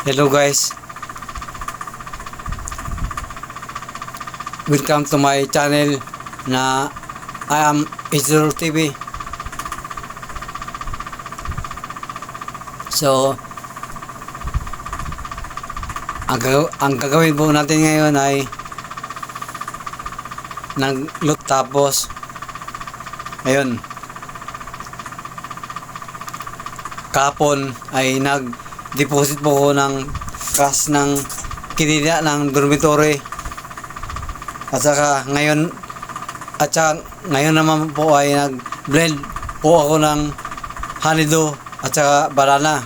Hello guys, welcome to my channel na I am Izro TV. So ang gagawin po natin ngayon ay nag-loot, tapos ngayon kapon ay nag-deposit po ko ng cash ng kinita ng dormitory, at saka ngayon naman po ay nag-blend po ako ng honeydew at saka banana.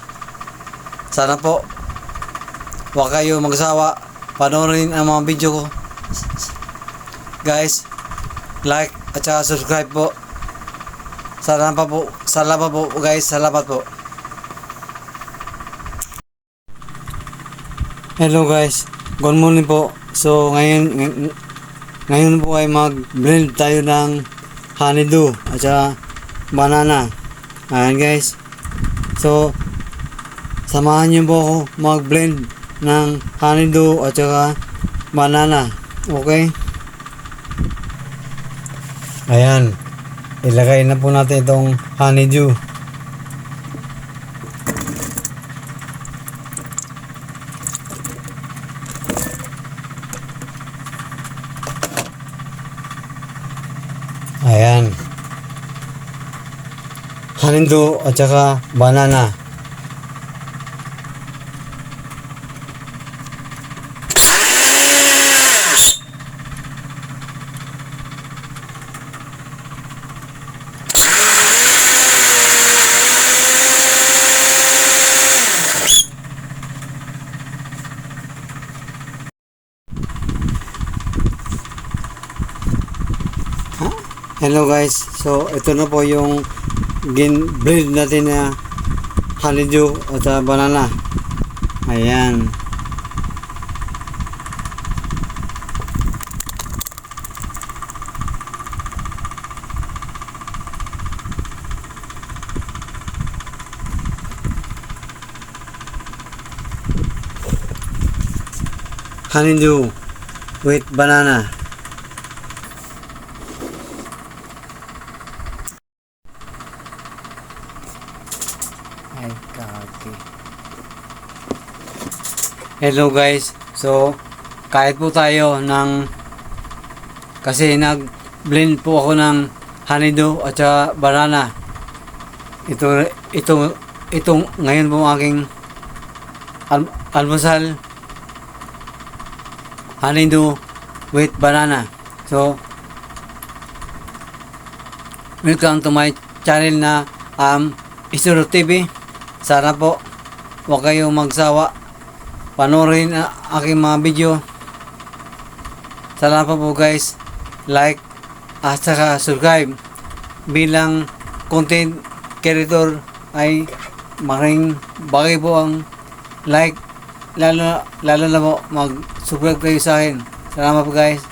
Sana po huwag kayo magsawa panoorin ang mga video ko guys, like at saka subscribe po. Salamat po guys, salamat po. Hello guys, good morning po. So ngayon po ay mag-blend tayo ng honeydew at saka banana. Ayan guys. So samahan niyo po ako mag-blend ng honeydew at saka banana. Okay? Ayan. Ilagay na po natin itong honeydew. Ayan. Honeydew at saka banana. Hello guys, so ito na po yung blend natin na honeydew at banana. Ayan. Honeydew with banana. Ay, kaki. Hello guys. So, kahit po tayo kasi nag-blend po ako ng honeydew at saka banana. Ito ngayon po aking almusal, honeydew with banana. So, welcome to my channel na Izro TV. Sana po huwag kayong magsawa panoorin ang aking mga video. Salamat po guys, like at saka subscribe. Bilang content creator ay maraming bagay po ang like, lalo na po mag-subscribe kayo sa akin. Salamat po guys.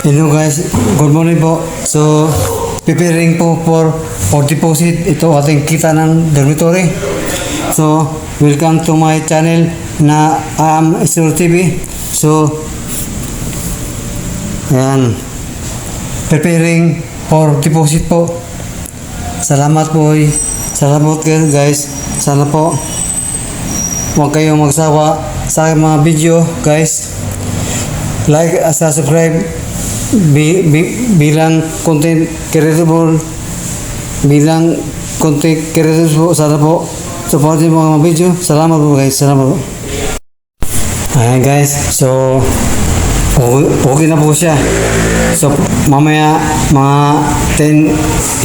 Hello guys, good morning po. So, preparing po for deposit ito ating kita ng dormitory. So, welcome to my channel na Izro TV. So, ayan, preparing for deposit po. Salamat po, salamat guys. Sana po huwag kayong magsawa sa mga video guys. Like at subscribe. Bilang content creator po, sana po supportin mo mga video. Salamat po guys, salamat po. Ayan guys, so okay na po siya. So, mamaya mga 10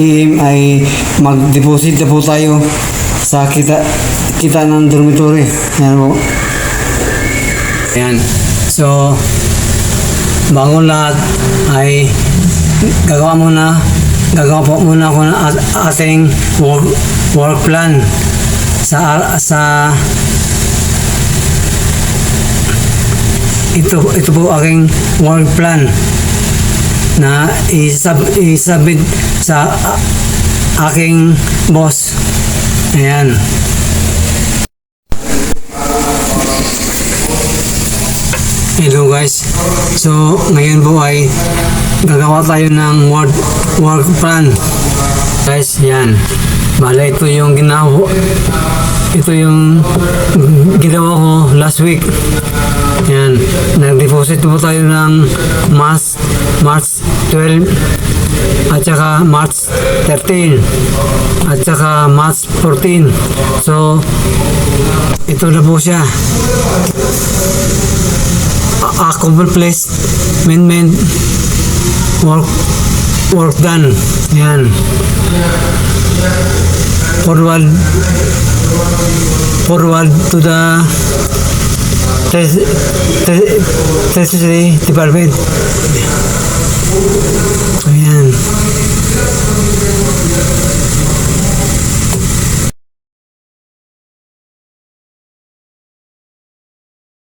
AM ay mag-deposit na po tayo sa kita ng dormitory. Yan po. Ayan. So, bago lahat ay gagawa po muna ako ng ating work plan sa ito po aking work plan na isubmit sa aking boss. Ayan. Hello guys. So ngayon po ay gagawa tayo ng work plan. Guys, yan. Bala ito yung ginawa ko last week. Yan. Nag-deposit po tayo ng March 12 at saka March 13 at saka March 14. So ito na po siya. A complete main work done. Yan. Forward to the Treasury Department. Ayan.